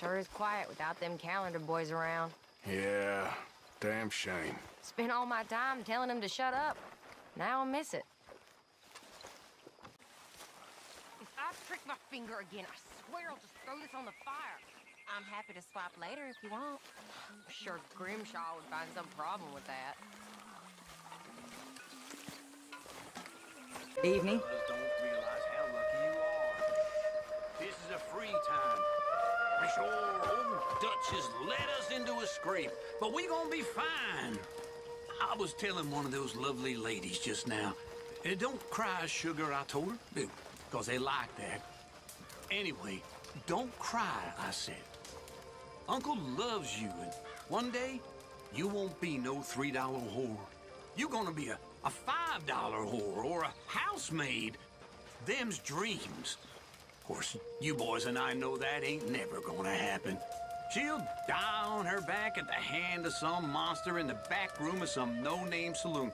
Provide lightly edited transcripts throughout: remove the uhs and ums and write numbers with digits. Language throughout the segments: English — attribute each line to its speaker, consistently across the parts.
Speaker 1: Sure is quiet without them calendar boys around.
Speaker 2: Yeah, damn shame.
Speaker 1: Spent all my time telling them to shut up. Now I miss it. If I prick my finger again, I swear I'll just throw this on the fire.
Speaker 3: I'm happy to swap later if you want.
Speaker 1: I'm sure Grimshaw would find some problem with that.
Speaker 4: Evening.
Speaker 5: Just don't realize how lucky you are. This is a free time. I'm sure old Dutch has led us into a scrape, but we gonna be fine. I was telling one of those lovely ladies just now. Don't cry, sugar, I told her. Because they like that. Anyway, don't cry, I said. Uncle loves you, and one day, you won't be no $3 whore. You're gonna be a $5 whore or a housemaid. Them's dreams. Of course, you boys and I know that ain't never gonna happen. She'll die on her back at the hand of some monster in the back room of some no-name saloon.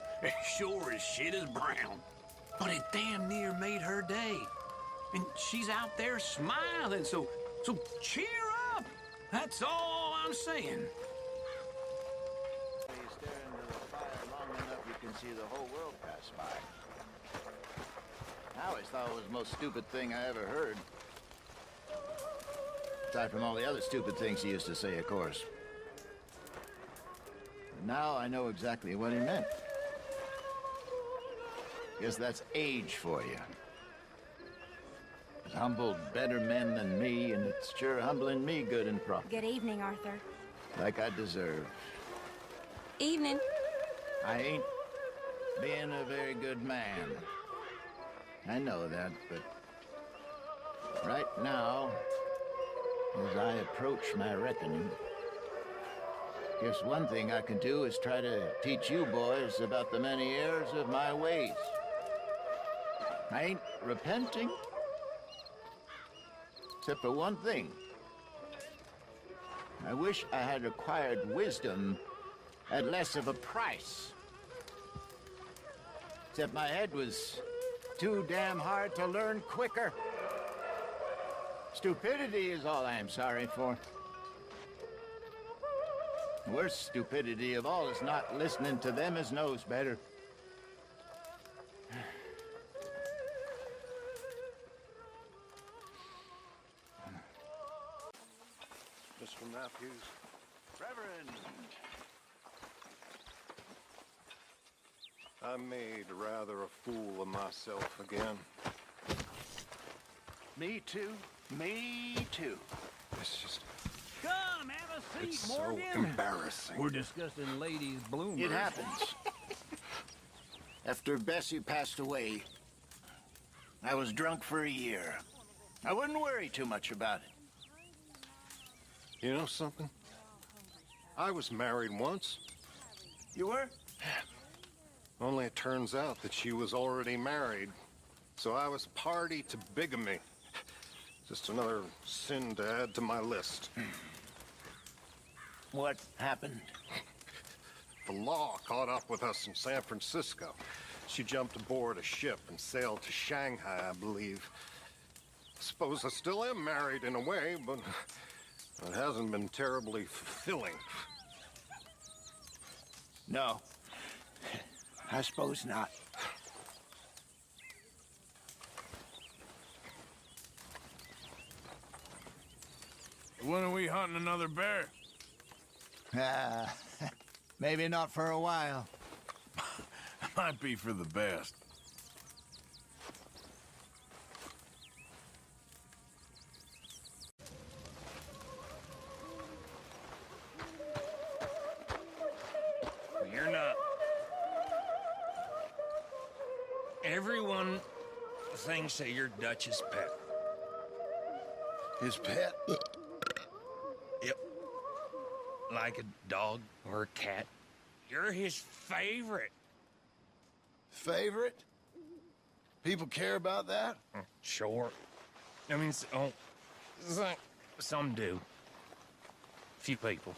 Speaker 5: Sure as shit as brown. But it damn near made her day. And she's out there smiling, so cheer up. That's all I'm saying.
Speaker 6: You stare into the fire long enough, you can see the whole world pass by. I always thought it was the most stupid thing I ever heard. Aside from all the other stupid things he used to say, of course. But now I know exactly what he meant. Guess that's age for you. It's humbled better men than me, and it's sure humbling me good and proper.
Speaker 3: Good evening, Arthur.
Speaker 6: Like I deserve.
Speaker 3: Evening.
Speaker 6: I ain't being a very good man. I know that, but right now, as I approach my reckoning, guess one thing I can do is try to teach you boys about the many errors of my ways. I ain't repenting, except for one thing. I wish I had acquired wisdom at less of a price. Except my head was too damn hard to learn quicker. Stupidity is all I'm sorry for. The worst stupidity of all is not listening to them as knows better.
Speaker 2: Mr. Matthews.
Speaker 6: Reverend!
Speaker 2: I made rather a fool of myself again.
Speaker 6: Me too. Me too.
Speaker 2: It's just,
Speaker 5: Come, have a seat,
Speaker 2: it's
Speaker 5: Morgan.
Speaker 2: so embarrassing.
Speaker 5: We're discussing ladies' bloomers.
Speaker 6: It happens. After Bessie passed away, I was drunk for a year. I wouldn't worry too much about it.
Speaker 2: You know something? I was married once.
Speaker 6: You were?
Speaker 2: Only it turns out that she was already married. So I was party to bigamy. Just another sin to add to my list.
Speaker 6: What happened?
Speaker 2: The law caught up with us in San Francisco. She jumped aboard a ship and sailed to Shanghai, I believe. Suppose I still am married in a way, but it hasn't been terribly fulfilling.
Speaker 6: No. I suppose not.
Speaker 7: When are we hunting another bear?
Speaker 6: Maybe not for a while.
Speaker 7: Might be for the best.
Speaker 5: You're not. Everyone thinks that you're Dutch's pet.
Speaker 6: His pet?
Speaker 5: Yep. Like a dog or a cat. You're his favorite.
Speaker 7: Favorite? People care about that?
Speaker 5: Sure. I mean, some do. Few people.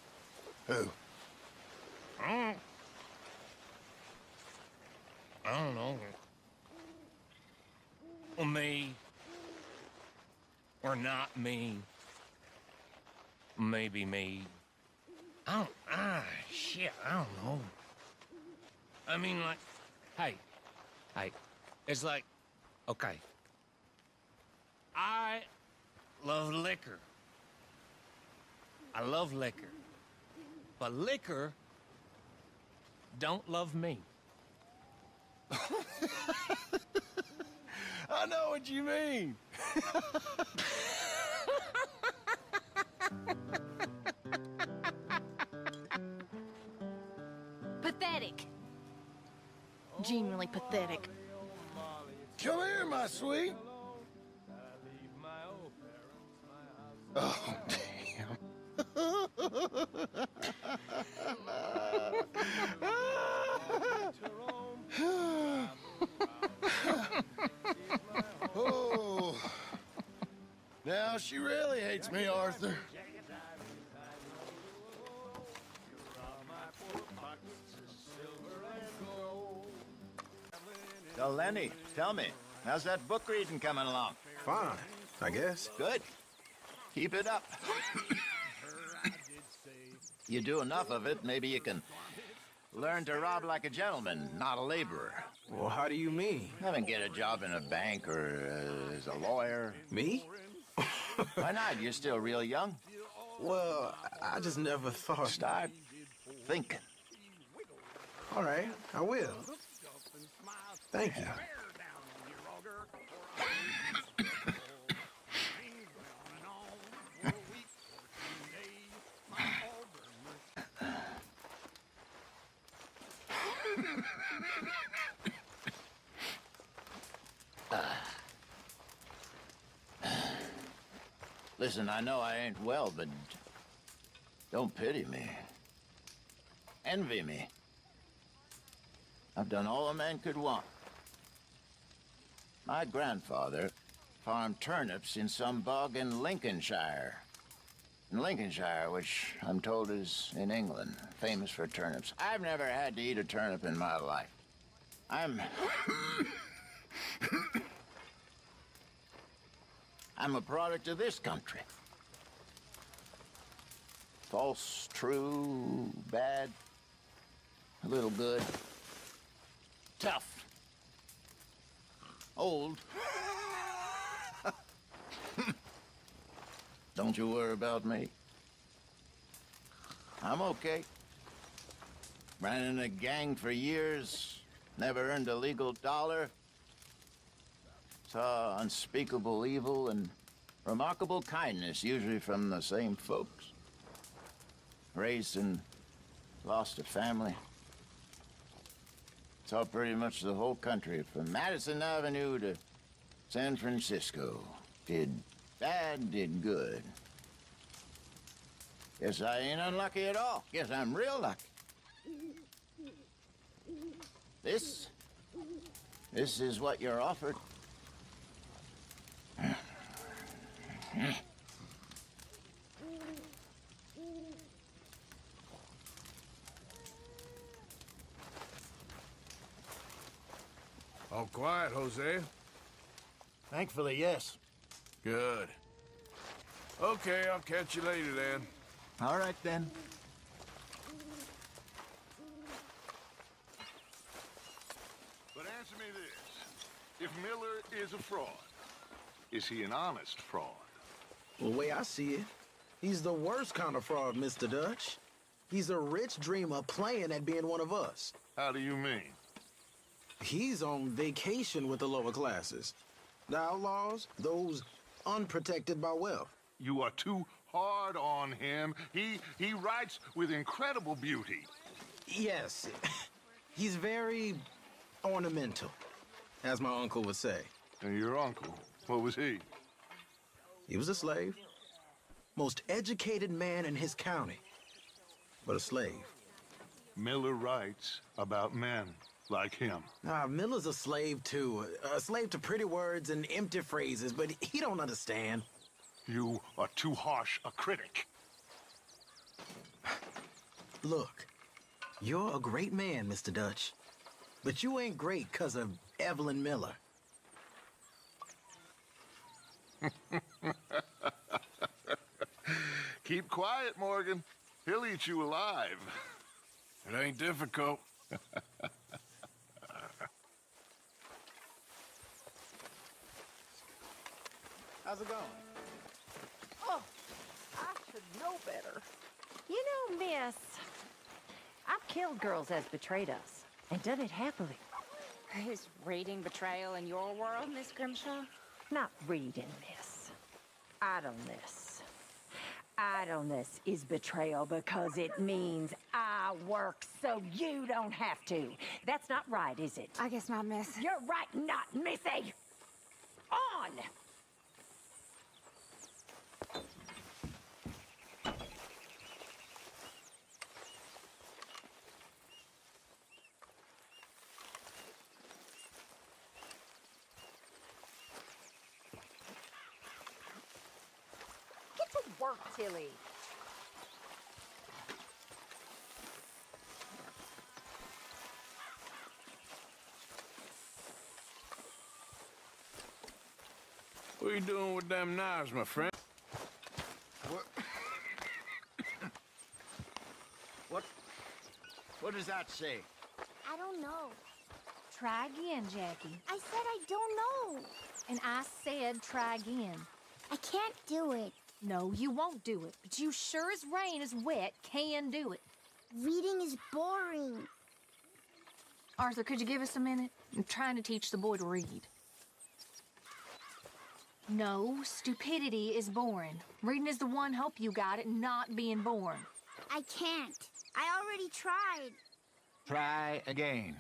Speaker 7: Who?
Speaker 5: I don't know. Well, me. Or not me.
Speaker 4: Maybe me. Shit, I don't know. I mean, like, hey, it's like, okay. I love liquor. I love liquor. But liquor don't love me.
Speaker 8: I know what you mean.
Speaker 1: Pathetic. Genuinely pathetic.
Speaker 8: Come here, my sweet. Oh, damn. Oh. Now she really hates me, Arthur.
Speaker 6: So, Lenny, tell me, how's that book reading coming along?
Speaker 8: Fine, I guess.
Speaker 6: Good. Keep it up. You do enough of it, maybe you can learn to rob like a gentleman, not a laborer.
Speaker 8: Well, how do you mean?
Speaker 6: Have him get a job in a bank or as a lawyer.
Speaker 8: Me?
Speaker 6: Why not? You're still real young.
Speaker 8: Well, I just never thought.
Speaker 6: Start thinking.
Speaker 8: All right, I will. Thank you.
Speaker 6: Listen, I know I ain't well, but don't pity me. Envy me. I've done all a man could want. My grandfather farmed turnips in some bog in Lincolnshire. In Lincolnshire, which I'm told is in England, famous for turnips. I've never had to eat a turnip in my life. I'm a product of this country. False, true, bad, a little good, tough, old. Don't you worry about me. I'm okay. Ran in a gang for years, never earned a legal dollar. Saw unspeakable evil and remarkable kindness, usually from the same folks. Raised and lost a family. Saw pretty much the whole country, from Madison Avenue to San Francisco. Did bad, did good. Guess I ain't unlucky at all. Guess I'm real lucky. This is what you're offered.
Speaker 7: All quiet, Jose.
Speaker 8: Thankfully, yes.
Speaker 7: Good. Okay, I'll catch you later then.
Speaker 6: All right, then.
Speaker 9: But answer me this. If Miller is a fraud, is he an honest fraud?
Speaker 8: Well, the way I see it, he's the worst kind of fraud, Mr. Dutch. He's a rich dreamer playing at being one of us.
Speaker 9: How do you mean?
Speaker 8: He's on vacation with the lower classes. The outlaws, those unprotected by wealth.
Speaker 9: You are too hard on him. He writes with incredible beauty.
Speaker 8: Yes, he's very ornamental, as my uncle would say.
Speaker 9: And your uncle, what was he?
Speaker 8: He was a slave. Most educated man in his county, but a slave.
Speaker 9: Miller writes about men like him.
Speaker 8: Miller's a slave, too. A slave to pretty words and empty phrases, but he don't understand.
Speaker 9: You are too harsh a critic.
Speaker 8: Look, you're a great man, Mr. Dutch. But you ain't great 'cause of Evelyn Miller.
Speaker 9: Keep quiet, Morgan. He'll eat you alive.
Speaker 7: It ain't difficult.
Speaker 8: How's it going?
Speaker 1: Oh, I should know better. You know, miss, I've killed girls as betrayed us, and done it happily.
Speaker 3: Is reading betrayal in your world, Miss Grimshaw?
Speaker 1: Not reading, miss. Idleness. Idleness is betrayal because it means I work so you don't have to. That's not right, is it?
Speaker 3: I guess not, miss.
Speaker 1: You're right, not missy. On! Get to work, Tilly.
Speaker 7: What are you doing with them knives, my friend?
Speaker 6: What? What does that say?
Speaker 10: I don't know.
Speaker 11: Try again, Jackie.
Speaker 10: I said I don't know.
Speaker 11: And I said try again.
Speaker 10: I can't do it.
Speaker 11: No, you won't do it. But you sure as rain is wet can do it.
Speaker 10: Reading is boring.
Speaker 11: Arthur, could you give us a minute? I'm trying to teach the boy to read. No, stupidity is boring. Reading is the one hope you got at not being born.
Speaker 10: I can't. I already tried.
Speaker 6: Try again.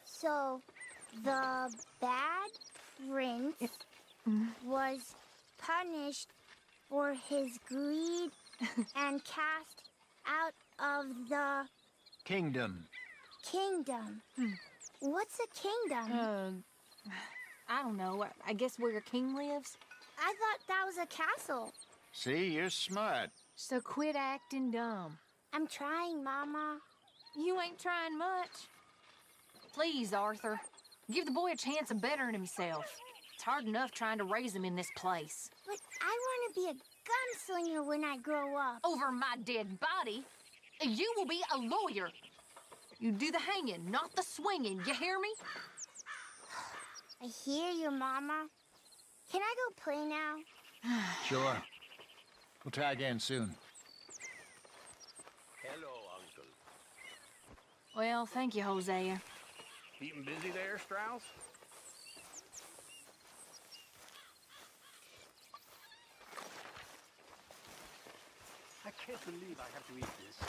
Speaker 10: So, the bad prince was punished for his greed and cast out of the
Speaker 6: Kingdom.
Speaker 10: kingdom. What's a kingdom?
Speaker 11: I don't know. I guess where your king lives?
Speaker 10: I thought that was a castle.
Speaker 6: See, you're smart.
Speaker 11: So quit acting dumb.
Speaker 10: I'm trying, Mama.
Speaker 11: You ain't trying much. Please, Arthur. Give the boy a chance of bettering himself. It's hard enough trying to raise him in this place.
Speaker 10: But I want to be a gunslinger when I grow up.
Speaker 11: Over my dead body? You will be a lawyer. You do the hanging, not the swinging. You hear me?
Speaker 10: I hear you, Mama. Can I go play now?
Speaker 6: Sure. We'll try again soon.
Speaker 5: Hello, Uncle.
Speaker 11: Well, thank you, Hosea.
Speaker 5: Keeping busy there, Strauss? I can't believe I have to eat this.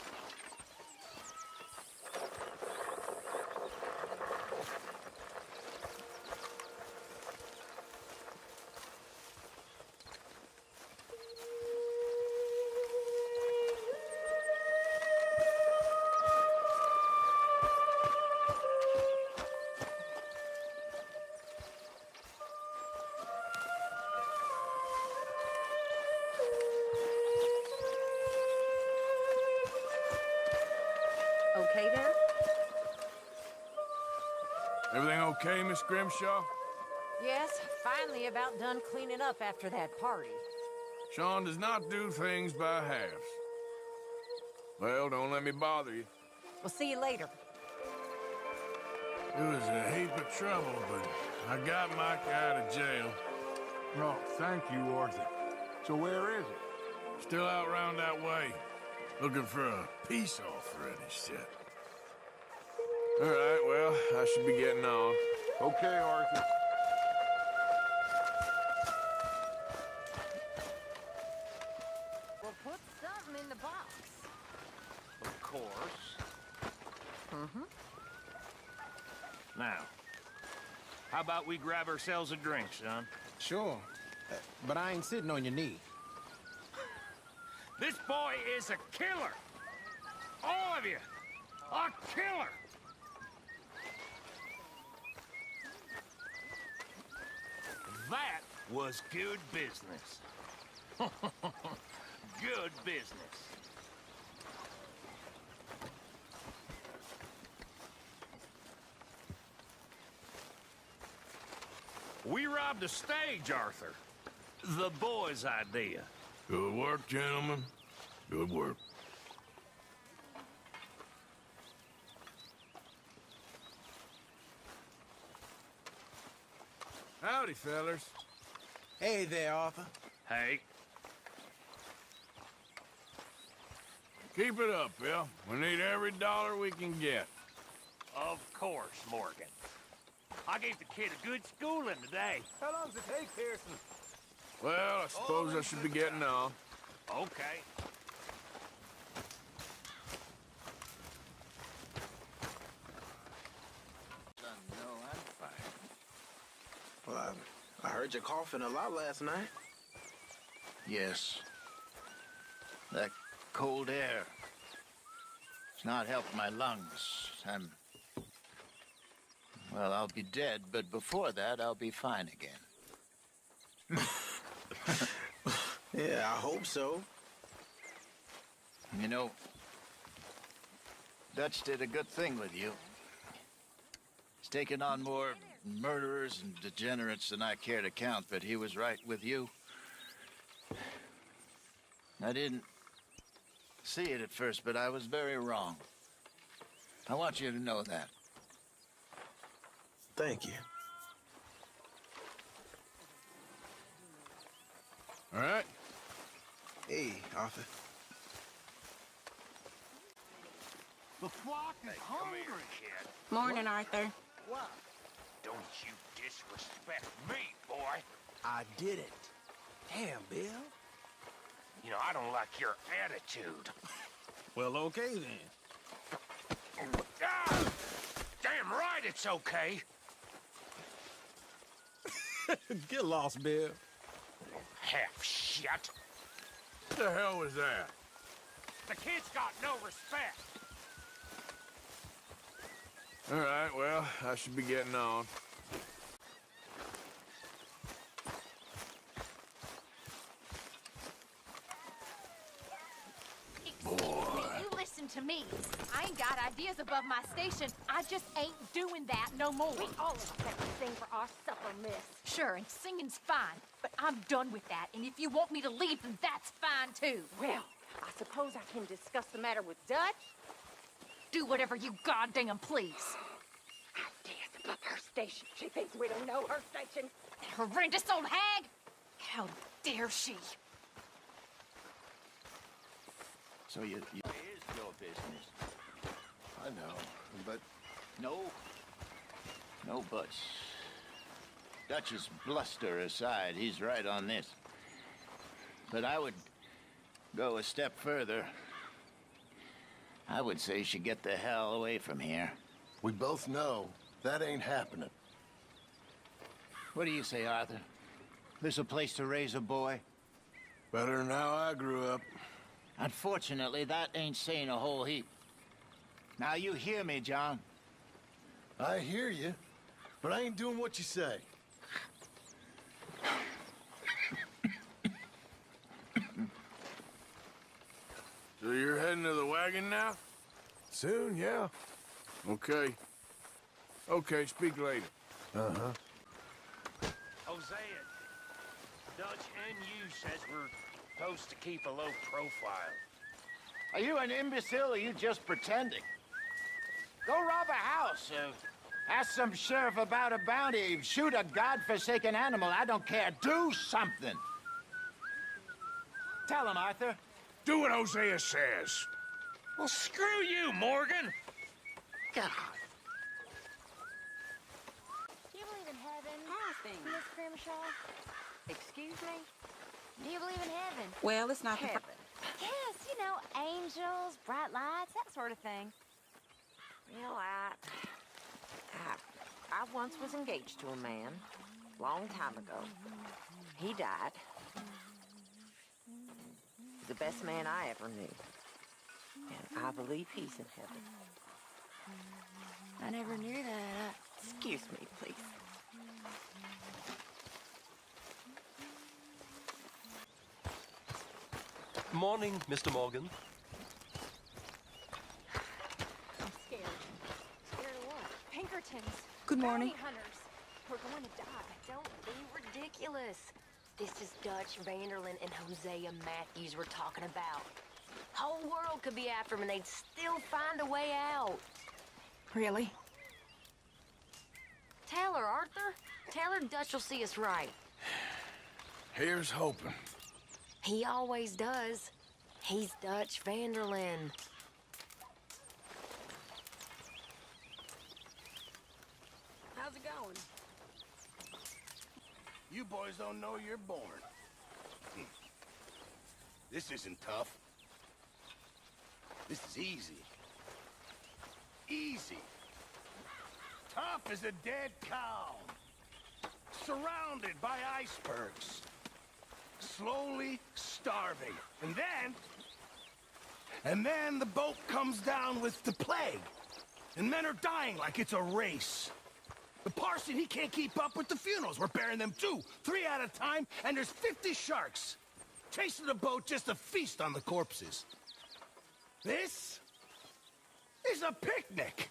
Speaker 1: Okay there?
Speaker 7: Everything okay, Miss Grimshaw?
Speaker 1: Yes, finally about done cleaning up after that party.
Speaker 7: Sean does not do things by halves. Well, don't let me bother you.
Speaker 1: We'll see you later.
Speaker 7: It was a heap of trouble, but I got Mike out of jail.
Speaker 9: Oh, thank you, Arthur. So where is it?
Speaker 7: Still out round that way. Looking for a peace offering, he said. All right, well, I should be getting on.
Speaker 9: Okay, Arthur.
Speaker 1: We'll put something in the box.
Speaker 4: Of course. Now, how about we grab ourselves a drink, son?
Speaker 8: Sure. But I ain't sitting on your knee.
Speaker 4: This boy is a killer! All of you! A killer! That was good business. Good business. We robbed a stage, Arthur.
Speaker 5: the boy's idea.
Speaker 7: Good work, gentlemen. Good work. Howdy, fellers.
Speaker 8: Hey there, Arthur.
Speaker 5: Hey,
Speaker 7: Keep it up, Bill. We need every dollar we can get.
Speaker 5: of course, Morgan. I gave the kid a good schooling today.
Speaker 12: How long does it take, Pearson?
Speaker 7: Well, I suppose I should be getting on.
Speaker 5: Okay.
Speaker 6: No, I'm fine.
Speaker 8: Well, I heard you coughing a lot last night.
Speaker 6: Yes. That cold air. It's not helped my lungs. Well, I'll be dead, but before that, I'll be fine again.
Speaker 8: Yeah, I hope so.
Speaker 6: You know, Dutch did a good thing with you. He's taken on more murderers and degenerates than I care to count, but he was right with you. I didn't see it at first, but I was very wrong. I want you to know that.
Speaker 8: Thank you.
Speaker 7: All right?
Speaker 8: Hey, Arthur.
Speaker 12: The flock is hungry.
Speaker 5: Kid.
Speaker 3: Morning, Arthur.
Speaker 12: What?
Speaker 5: Don't you disrespect me, boy.
Speaker 8: I did it. Damn, Bill.
Speaker 5: You know, I don't like your attitude.
Speaker 12: Well, okay then.
Speaker 5: Ah! Damn right it's okay.
Speaker 12: Get lost, Bill.
Speaker 5: Half shit.
Speaker 7: What the hell was that?
Speaker 5: The kid's got no respect.
Speaker 7: All right, well, I should be getting on.
Speaker 11: Excuse me, you listen to me. I ain't got ideas above my station. I just ain't doing that no more.
Speaker 1: We all of us have to sing for our supper, miss.
Speaker 11: Sure, and singing's fine, but I'm done with that. And if you want me to leave, then that's fine too.
Speaker 1: Well, I suppose I can discuss the matter with Dutch.
Speaker 11: Do whatever you goddamn please.
Speaker 1: Ideas above her station. She thinks we don't know her station.
Speaker 11: That horrendous old hag! How dare she?
Speaker 6: So it is your business.
Speaker 2: I know, but
Speaker 6: No buts. Dutch's bluster aside, he's right on this. But I would go a step further. I would say she get the hell away from here.
Speaker 2: we both know that ain't happening.
Speaker 6: What do you say, Arthur? This a place to raise a boy?
Speaker 7: Better than how I grew up.
Speaker 6: Unfortunately, that ain't saying a whole heap. Now you hear me, John.
Speaker 2: I hear you, but I ain't doing what you say.
Speaker 7: So you're heading to the wagon now?
Speaker 2: Soon, yeah.
Speaker 7: Okay. Okay, speak later.
Speaker 2: Uh-huh.
Speaker 5: Hosea, Dutch and you says we're supposed to keep a low profile.
Speaker 6: Are you an imbecile or are you just pretending? Go rob a house. Ask some sheriff about a bounty. Shoot a godforsaken animal. I don't care. Do something. Tell him, Arthur.
Speaker 5: Do what Hosea says. Well, screw you, Morgan. God.
Speaker 10: Do you believe in heaven, Miss Grimshaw?
Speaker 1: Excuse me?
Speaker 10: Do you believe in heaven?
Speaker 3: Well, it's not
Speaker 1: Heaven.
Speaker 10: Yes, you know, angels, bright lights, that sort of thing.
Speaker 1: Well, I once was engaged to a man, long time ago. He died. The best man I ever knew. And I believe he's in heaven.
Speaker 10: I never knew that.
Speaker 1: Excuse me, please.
Speaker 13: Morning, Mr. Morgan.
Speaker 11: I'm scared.
Speaker 1: Scared of what?
Speaker 11: Pinkertons.
Speaker 3: Good morning.
Speaker 11: Bounty hunters. We're going to die.
Speaker 1: Don't be ridiculous.
Speaker 14: This is Dutch Vanderlyn and Hosea Matthews we're talking about. Whole world could be after him and they'd still find a way out.
Speaker 3: Really?
Speaker 14: Tell her, Arthur. Tell her Dutch will see us right.
Speaker 7: Here's hoping.
Speaker 14: He always does. He's Dutch Vanderlyn.
Speaker 5: How's it going?
Speaker 15: You boys don't know you're born. This isn't tough. This is easy. Easy. Tough as a dead cow. Surrounded by icebergs. Slowly starving. And then the boat comes down with the plague. And men are dying like it's a race. The parson, he can't keep up with the funerals. We're burying them 2, 3 at a time, and there's 50 sharks chasing the boat just to feast on the corpses. This is a picnic.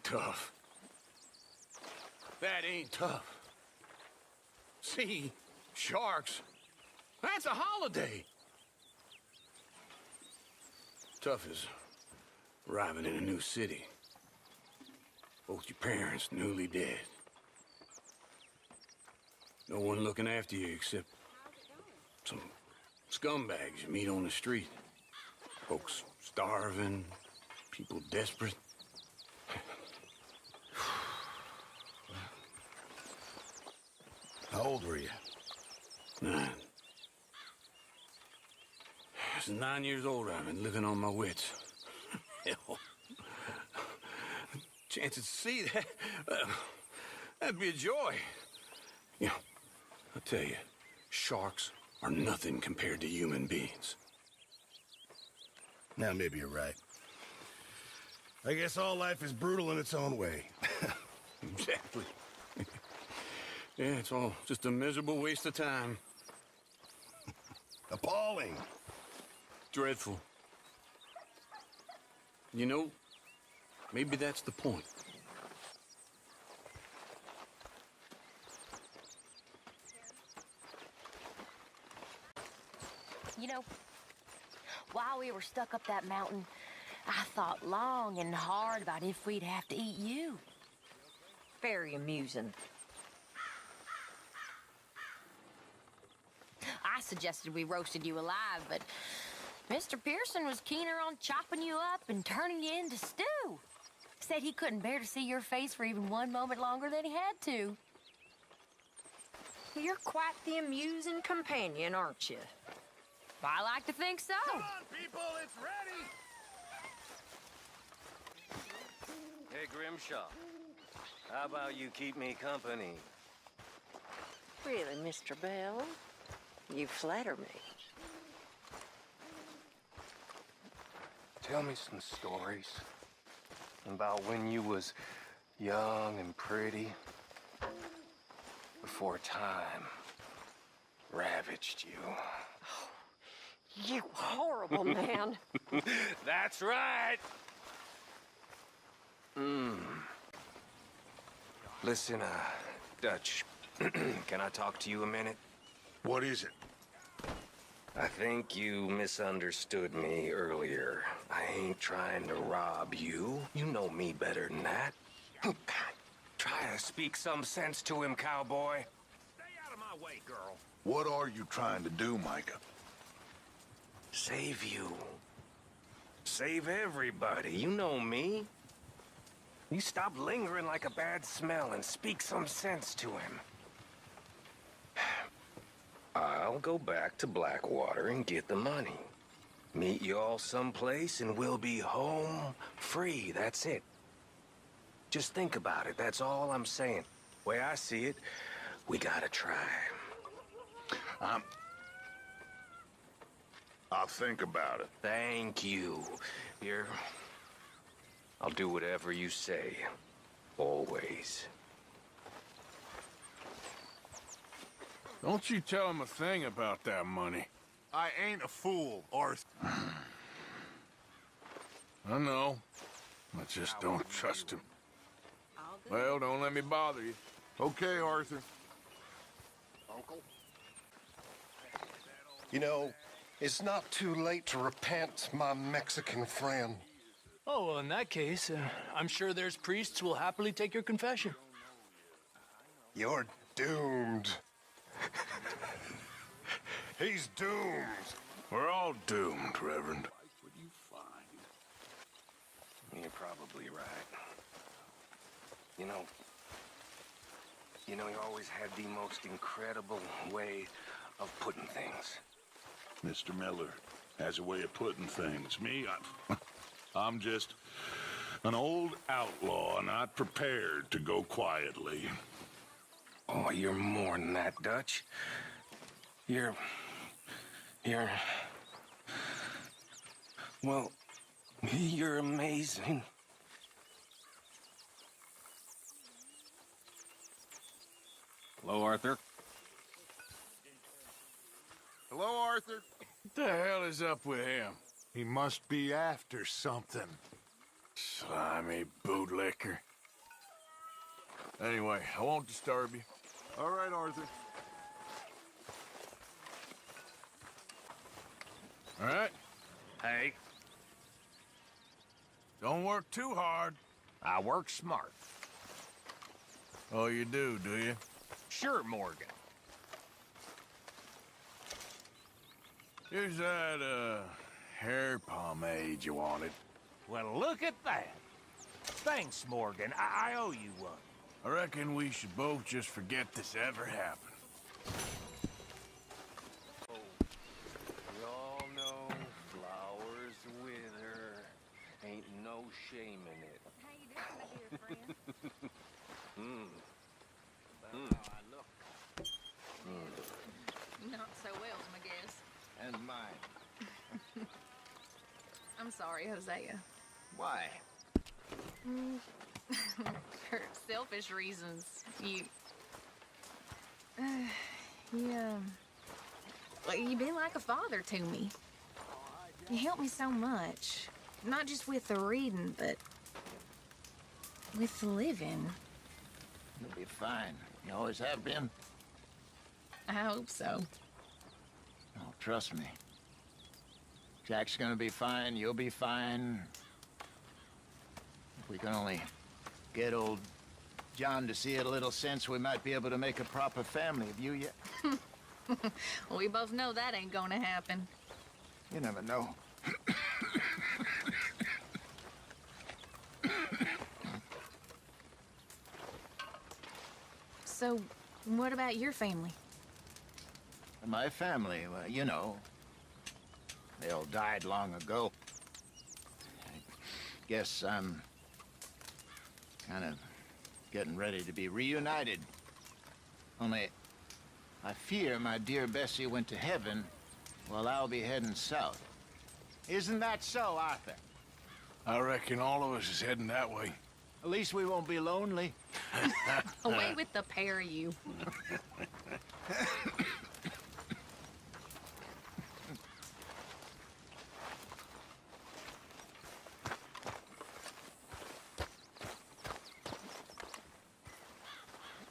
Speaker 15: Tough. That ain't tough. See, sharks, that's a holiday. Tough is arriving in a new city. Both your parents newly dead. No one looking after you except some scumbags you meet on the street. Folks starving, people desperate. How old were you? 9. Since 9 years old, I've been living on my wits. Hell. Chances to see that, that'd be a joy. You know, I tell you, sharks are nothing compared to human beings. Now, maybe you're right. I guess all life is brutal in its own way. Exactly. Yeah, it's all just a miserable waste of time. Appalling. Dreadful. You know, maybe that's the point.
Speaker 14: You know, while we were stuck up that mountain, I thought long and hard about if we'd have to eat you.
Speaker 1: Very amusing.
Speaker 14: I suggested we roasted you alive, but Mr. Pearson was keener on chopping you up and turning you into stew. Said he couldn't bear to see your face for even one moment longer than he had to.
Speaker 1: You're quite the amusing companion, aren't you?
Speaker 14: I like to think so.
Speaker 15: Come on, people, it's ready!
Speaker 13: Hey, Grimshaw. How about you keep me company?
Speaker 1: Really, Mr. Bell? You flatter me.
Speaker 13: Tell me some stories about when you was young and pretty, before time ravaged you.
Speaker 1: You horrible man.
Speaker 13: That's right. Listen, Dutch, can I talk to you a minute?
Speaker 9: What is it?
Speaker 13: I think you misunderstood me earlier. I ain't trying to rob you. You know me better than that. Try to speak some sense to him, cowboy.
Speaker 5: Stay out of my way, girl.
Speaker 9: What are you trying to do, Micah?
Speaker 13: Save you. Save everybody. You know me. You stop lingering like a bad smell and speak some sense to him. I'll go back to Blackwater and get the money. Meet you all someplace and we'll be home free. That's it. Just think about it. That's all I'm saying. Way I see it, we gotta try.
Speaker 9: I'll think about it.
Speaker 13: Thank you. Here, I'll do whatever you say. Always.
Speaker 7: Don't you tell him a thing about that money.
Speaker 9: I ain't a fool, Arthur.
Speaker 7: I know. I just don't trust him. Well, don't let me bother you.
Speaker 9: Okay, Arthur.
Speaker 2: Uncle? You know, it's not too late to repent, my Mexican friend.
Speaker 16: Oh, well, in that case, I'm sure there's priests who will happily take your confession.
Speaker 2: You're doomed. He's doomed.
Speaker 7: We're all doomed, Reverend.
Speaker 5: What do you find?
Speaker 13: You're probably right. You know, you always had the most incredible way of putting things.
Speaker 9: Mr. Miller has a way of putting things. Me, I'm just an old outlaw, not prepared to go quietly.
Speaker 13: Oh, you're more than that, Dutch. You're... Well, you're amazing.
Speaker 5: Hello, Arthur.
Speaker 9: Hello, Arthur.
Speaker 7: What the hell is up with him?
Speaker 9: He must be after something.
Speaker 7: Slimy bootlicker. Anyway, I won't disturb you.
Speaker 9: All right, Arthur.
Speaker 7: All right?
Speaker 4: Hey,
Speaker 7: Don't work too hard.
Speaker 4: I work smart.
Speaker 7: Oh, you do you?
Speaker 4: Sure, Morgan.
Speaker 7: Here's that, hair pomade you wanted.
Speaker 4: Well, look at that. Thanks, Morgan. I owe you one.
Speaker 7: I reckon we should both just forget this ever happened.
Speaker 13: We all know flowers wither. Ain't no shame in it.
Speaker 3: How you doing, my dear friend?
Speaker 6: That's how I look.
Speaker 11: Not so well, I guess.
Speaker 6: And mine.
Speaker 11: I'm sorry, Hosea.
Speaker 6: Why?
Speaker 11: For selfish reasons, you you've been like a father to me. You helped me so much. Not just with the reading, but with the living.
Speaker 6: You'll be fine. You always have been.
Speaker 11: I hope so.
Speaker 6: Oh, trust me. Jack's gonna be fine. You'll be fine. If we can only get old John to see a little sense, we might be able to make a proper family of you yet.
Speaker 11: Well, we both know that ain't gonna happen.
Speaker 6: You never know.
Speaker 11: So, what about your family?
Speaker 6: My family, well, you know, they all died long ago. I guess I'm kind of getting ready to be reunited. Only, I fear my dear Bessie went to heaven while I'll be heading south. Isn't that so, Arthur?
Speaker 7: I reckon all of us is heading that way.
Speaker 6: At least we won't be lonely.
Speaker 11: Away with the pair of you.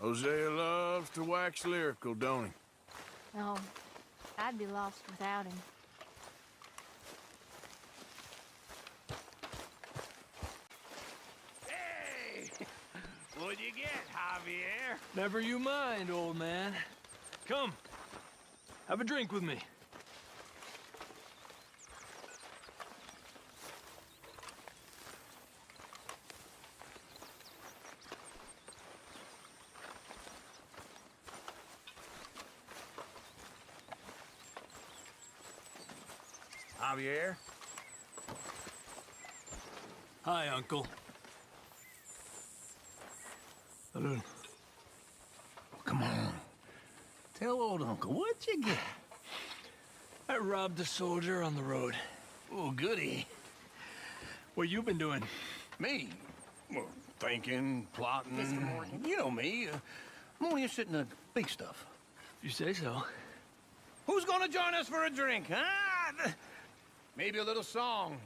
Speaker 7: Hosea loves to wax lyrical, don't he?
Speaker 11: Oh, I'd be lost without him.
Speaker 5: Hey! What'd you get, Javier?
Speaker 16: Never you mind, old man. Come, have a drink with me.
Speaker 5: Javier?
Speaker 16: Hi, Uncle.
Speaker 5: Come on. Tell old Uncle, what'd you get?
Speaker 16: I robbed a soldier on the road.
Speaker 5: Oh, goody.
Speaker 16: What you been doing?
Speaker 5: Me? Well, thinking, plotting.
Speaker 11: Mr. Morgan.
Speaker 5: You know me. I'm only interested in the big stuff.
Speaker 16: If you say so.
Speaker 5: Who's gonna join us for a drink, huh? Maybe a little song.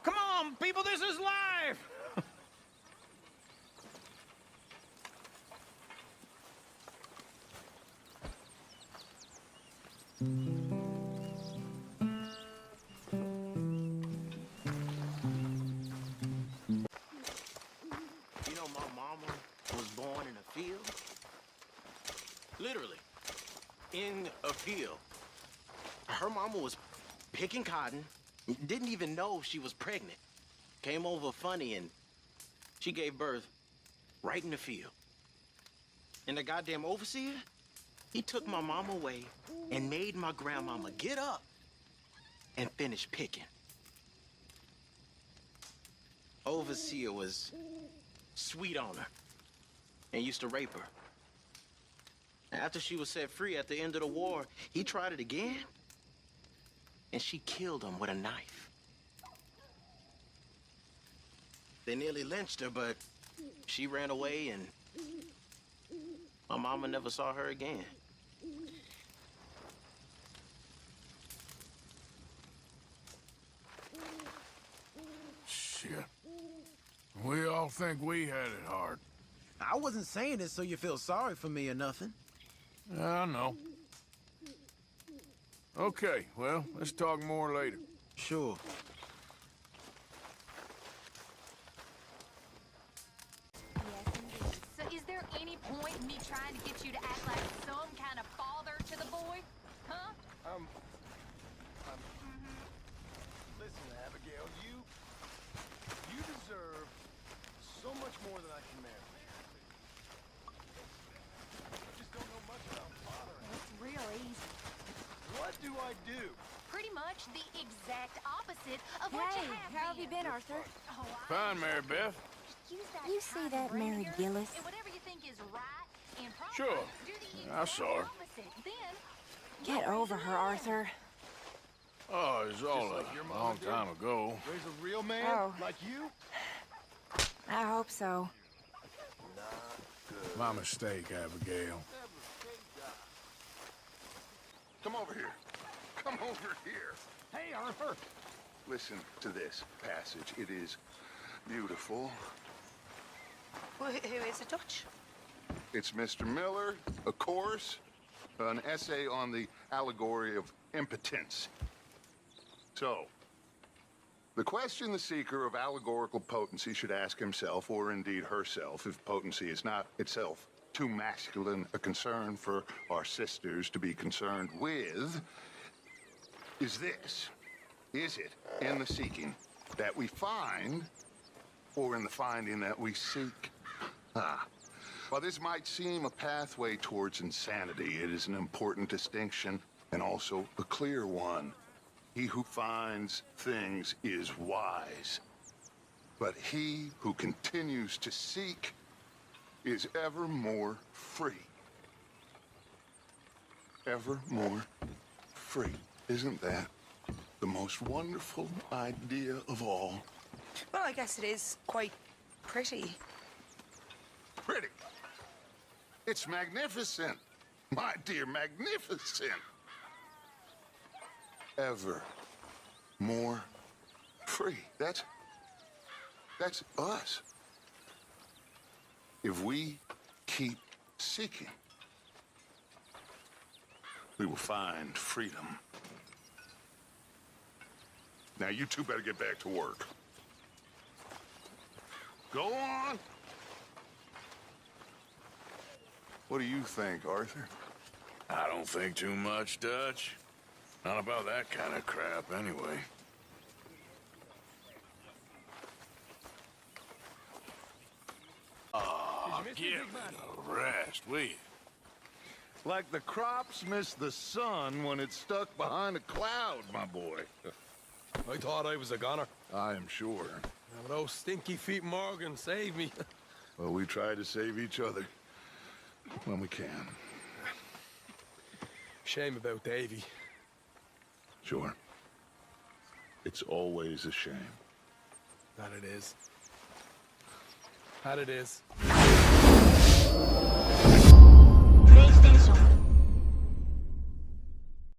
Speaker 5: Come on, people, this is life!
Speaker 8: You know, my mama was born in a field. Literally, in a field. Her mama was picking cotton, didn't even know she was pregnant. Came over funny and she gave birth right in the field. And the goddamn overseer, he took my mama away and made my grandmama get up and finish picking. Overseer was sweet on her and used to rape her. After she was set free at the end of the war, he tried it again, and she killed him with a knife. They nearly lynched her, but she ran away, and my mama never saw her again.
Speaker 7: Shit. We all think we had it hard.
Speaker 8: I wasn't saying it so you feel sorry for me or nothing.
Speaker 7: I know. Okay, well, let's talk more later.
Speaker 8: Sure.
Speaker 14: So is there any point in me trying to get you to act like some kind of father to the boy? Huh?
Speaker 15: Listen, Abigail, you deserve so much more than I can manage. I just don't know much about fathering.
Speaker 14: It's real easy.
Speaker 15: What do I do?
Speaker 14: Pretty much the exact opposite of what you have.
Speaker 17: How have you been, Arthur?
Speaker 14: Oh,
Speaker 7: Fine, Mary Beth.
Speaker 17: You see that Mary Gillis?
Speaker 14: And whatever you think is right and proper,
Speaker 7: Sure.
Speaker 14: do the
Speaker 7: I saw her.
Speaker 14: opposite. Then
Speaker 17: Get over her, Arthur.
Speaker 7: Oh, it was all
Speaker 15: like
Speaker 7: a
Speaker 15: your mama
Speaker 7: long
Speaker 15: did.
Speaker 7: time ago.
Speaker 15: Raise a real man
Speaker 17: Oh.
Speaker 15: like you?
Speaker 17: I hope so.
Speaker 7: My mistake, Abigail.
Speaker 9: Come over here. Come over here.
Speaker 15: Hey, Arthur.
Speaker 9: Listen to this passage. It is beautiful.
Speaker 17: Who is it, Dutch?
Speaker 9: It's Mr. Miller, of course, an essay on the allegory of impotence. So, the question the seeker of allegorical potency should ask himself, or indeed herself, if potency is not itself too masculine a concern for our sisters to be concerned with, is this. Is it in the seeking that we find, or in the finding that we seek? While this might seem a pathway towards insanity, it is an important distinction, and also a clear one. He who finds things is wise, but he who continues to seek is ever more free. Ever more free. Isn't that the most wonderful idea of all?
Speaker 17: Well, I guess it is quite pretty.
Speaker 9: Pretty. It's magnificent. My dear, magnificent. Ever more free. That's us. If we keep seeking, we will find freedom. Now, you two better get back to work. Go on. What do you think, Arthur?
Speaker 7: I don't think too much, Dutch. Not about that kind of crap, anyway. Give me a rest, will you?
Speaker 9: Like the crops miss the sun when it's stuck behind a cloud, my boy.
Speaker 12: I thought I was a goner.
Speaker 9: I am sure.
Speaker 12: But those stinky feet Morgan saved me.
Speaker 9: Well, we try to save each other when we can.
Speaker 12: Shame about Davy.
Speaker 9: Sure. It's always a shame.
Speaker 12: That it is. That it is.